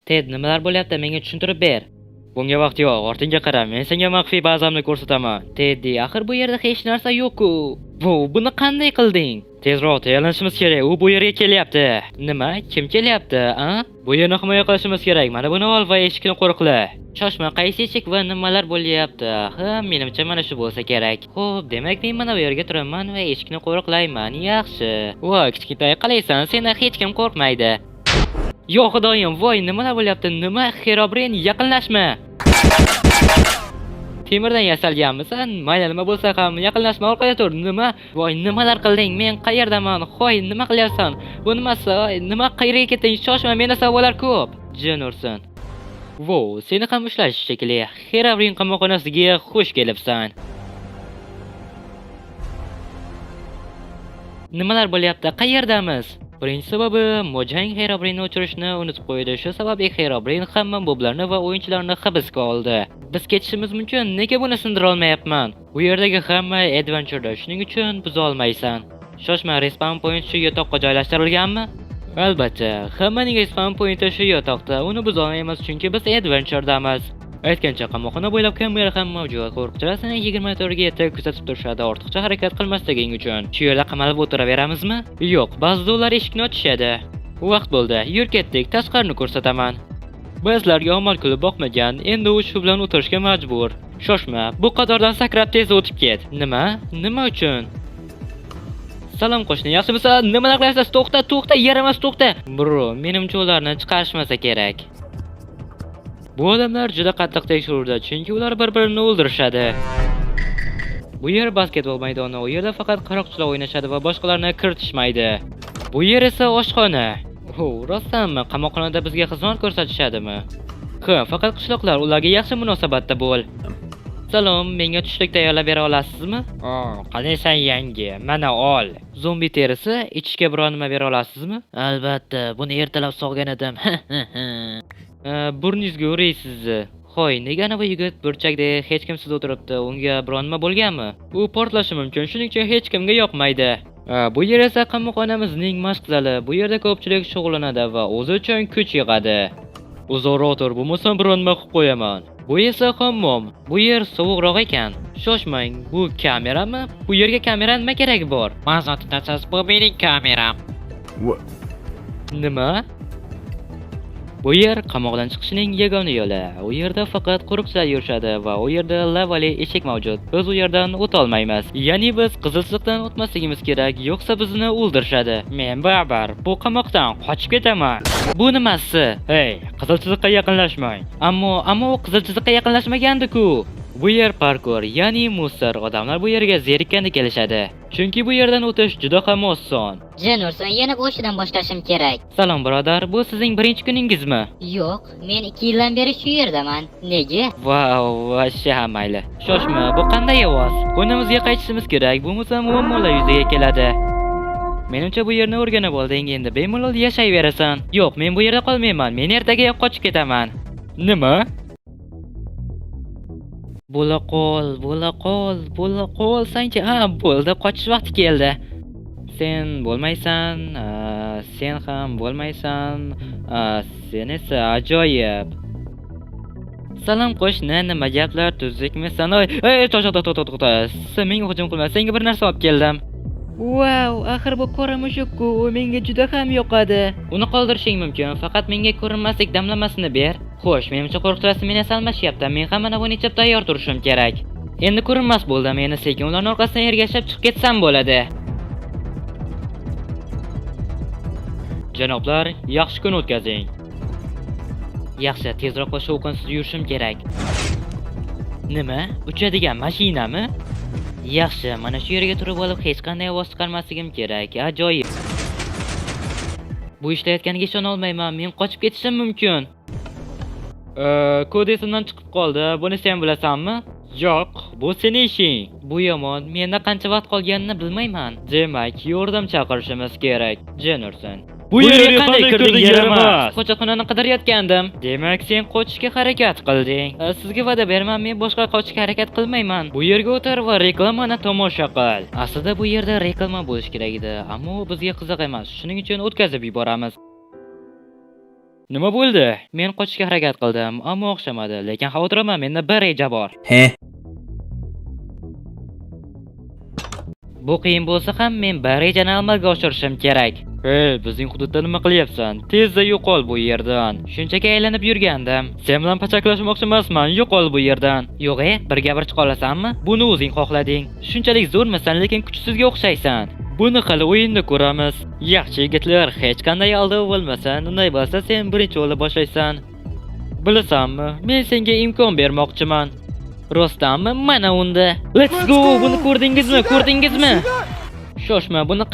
Ted, nimalar bo'lyapti? Menga tushuntirib ber. Bunga vaqt yo'q. Ortingga qara, men senga maxfiy bazamni ko'rsataman. Teddy, axir bu yerda hech narsa yo'q-ku. Buni qanday qilding? Tezroq tayyorlanishimiz kerak. U bu yerga kelyapti. Nima? Kim kelyapti, a? Bu yerni himoya qilishimiz kerak. Mana buni ol va eshikni qo'riqla. Shoshma, qaysi eshik va nimalar bo'lyapti? Menimcha mana shu bo'lsa kerak. Xo'p, demak men mana bu yerga turaman va eshikni qo'riqlayman. Yaxshi. Voy, kichkintay, qalaysan? Sendan hech kim qo'rqmaydi. Yo'q, xudoyim, voy, nimalar bo'lyapti? Nima? Xerobrin, yaqinlashma. Temirdan yasalganmisan? Mayli nima bo'lsa ham yaqinlashma, orqada tur. Nima? Voy, nimalar qilding? Men qayerdaman? Hoy, nima qilyapsan? Bu nimasi? Nima qayerga ketding? Shoshma, menda savollar ko'p. Jin ursin. Seni ham ushlash shekilli. Xerobrin qamoqxonasiga xush kelibsan. Nimalar bo'lyapti? Qayerdamiz? Birinchi sababi Mojang Xerobrinni o'chirishni unutib qo'ydi. Shu sababli Xerobrin hamma moblarni va o'yinchilarni hibsga oldi. Biz ketishimiz mumkin. Nega buni sindira olmayapman? Bu yerdagi hamma adventure, shuning uchun buza olmaysan. Shoshma, respawn point shu yotoqqa joylashtirilganmi? Albatta, hammaning respawn pointi shu yotoqda. Uni buza olmaymiz chunki biz adventuredamiz. Aytgancha qamoqxona bo'ylab kamera ham mavjud. Qo'riqchilar seni 24 ga yetib kuzatib turishadi, ortiqcha harakat qilmasliging uchun. Shu yerda qamalib o'tiraveramizmi? Yo'q, ba'zida ular eshikni ochishadi. Vaqt bo'ldi. Yur ketdik, tashqarini ko'rsataman. Bizlarga omad kulib boqmagan, endi u shu bilan o'tirishga majbur. Shoshma, bu qatordan sakrab tez o'tib ket. Nima? Nima uchun? Salom qo'shni, yaxshimisan? Nimalar qilyapsiz? To'xta, yaramas to'xta. Bro, menimcha ularni chiqarishmasa kerak. Bu odamlar juda qattiq tekshiruvda, chunki ular bir-birini o'ldirishadi. Bu yer basketbol maydoni, u yerda faqat qaroqchilar o'ynashadi va boshqalarni kiritishmaydi. Bu yer esa oshxona. Rostdanmi? Qamoqxonada bizga xizmat ko'rsatishadimi? Faqat qishloqlar, ularga yaxshi munosabatda bo'l. Salom, menga tushlik tayyorlab bera olasizmi? Qalaysan yangi? Mana ol. Zombi terisi, ichishga biror nima bera olasizmi? Albatta, buni ertalab sog'gan edim. Burningizga uraysiz. Xo'y, nega ana bu yigit burchakda hech kimsiz o'tiribdi? Unga biror nima bo'lganmi? U portlashi mumkin, shuning uchun hech kimga yoqmaydi. Bu yer esa qamoqxonamizning mashq zali. Bu yerda ko'pchilik shug'ullanadi va o'zi uchun kuch yig'adi. Uzoqroq tur, bo'lmasa biror nima qilib qo'yaman. Bu esa hammom. Bu yer sovuqroq ekan. Shoshmang, bu kamerami? Bu yerga kamera nima keragi bor? Ma'zurat etasiz, bu mening kameram. Nima? Bu yer qamoqdan chiqishning yagona yo'li. U yerda faqat qo'riqchilar yurishadi va u yerda lavali eshik mavjud. Biz u yerdan o'ta olmaymiz. Ya'ni biz qizilchilikdan o'tmasligimiz kerak, yo'qsa bizni o'ldirishadi. Men baribir bu qamoqdan qochib ketaman. Bu nimasi? Hey, qizilchilikqa yaqinlashmang. Ammo u qizilchilikqa yaqinlashmagandi-ku. Bu yer parkour, ya'ni musor. Odamlar bu yerga zerikkanda kelishadi. Chunki bu yerdan o'tish juda ham oson. Jin ursin, yana boshidan boshlashim kerak. Salom birodar, bu sizning birinchi kuningizmi? Yo'q, men 2 yildan beri shu yerdaman. Nega? Vashsha mayli. Shoshma, bu qanday ovoz? Xonamizga qaytishimiz kerak, bo'lmasa muammolar yuzaga keladi. Menimcha bu yerni o'rganib olding, endi bemalol yashayverasan. Yo'q, men bu yerda qolmayman. Men ertaga qochib ketaman. Nima? Bo'la qol, sanki bo'ldi, qochish vaqti keldi. Sen bo'lmaysan, sen ham bo'lmaysan, sen esa ajoyib. Salom qo'shni, nima gaplar, tuzukmisan? To'xta. Sen menga hujum qilma, senga bir narsa olib keldim. Axir bu qora mushuk-ku, u menga juda ham yoqadi. Uni qoldirishing mumkin, faqat menga ko'rinmaslik damlamasini ber. Xo'sh, menimcha qo'riqchilar meni salmashyapti. Men ham mana buni ichib tayyor turishim kerak. Endi ko'rinmas bo'ldim, meni sekin ularning orqasidan ergashib chiqib ketsam bo'ladi. Janoblar, yaxshi kun o'tkazing. Yaxshi, tezroq shovqinsiz yurishim kerak. Nima? Uchadigan mashinami? Yaxshi, mana shu yerga turib olib hech qanday ovoz chiqarmasligim kerak. Ajoyib. Bu ishlayotganiga ishona olmayman. Men qochib ketishim mumkin. Kod esimdan chiqib qoldi. Buni sen bilasanmi? Yo'q, bu sening ishing. Bu yomon. Menda qancha vaqt qolganini bilmayman. Demak, yordam chaqirishimiz kerak. Jin ursin. Bu yerga qanday kirding, yaramas? Qochoqxonani qidirayotgandim. Demak, sen qochishga harakat qilding. Sizga va'da beraman, men boshqa qochishga harakat qilmayman. Bu yerga o'tir va reklamani tomosha qil. Aslida bu yerda reklama bo'lish kerak edi, ammo bizga qiziq emas. Shuning uchun o'tkazib yuboramiz. Nima bo'ldi? Men qochishga harakat qildim, ammo o'xshamadi. Lekin xavotir olma, menda bir reja bor. He? Bu qiyin bo'lsa ham men bir rejani amalga oshirishim kerak. Hey, bizning hududda nima qilyapsan? Tezda yo'qol bu yerdan. Shunchaki aylanib yurgandim. Sen bilan pachaklashmoqchi emasman, yo'qol bu yerdan. Yo'q, bir gapirib qolasanmi? Buni o'zing xohlading. Shunchalik zo'rmisan, lekin kuchsizga o'xshaysan. Buni hali o'yinda ko'ramiz. Yaxshi yigitlar, hech qanday aldov bo'lmasin. Unday bo'lsa sen birinchi o'la boshlaysan. Bilasanmi? Men senga imkon bermoqchiman. Rostdanmi? Mana unda. Let's go! Buni ko'rdingizmi? Ko'rdingizmi? Shoshma, buni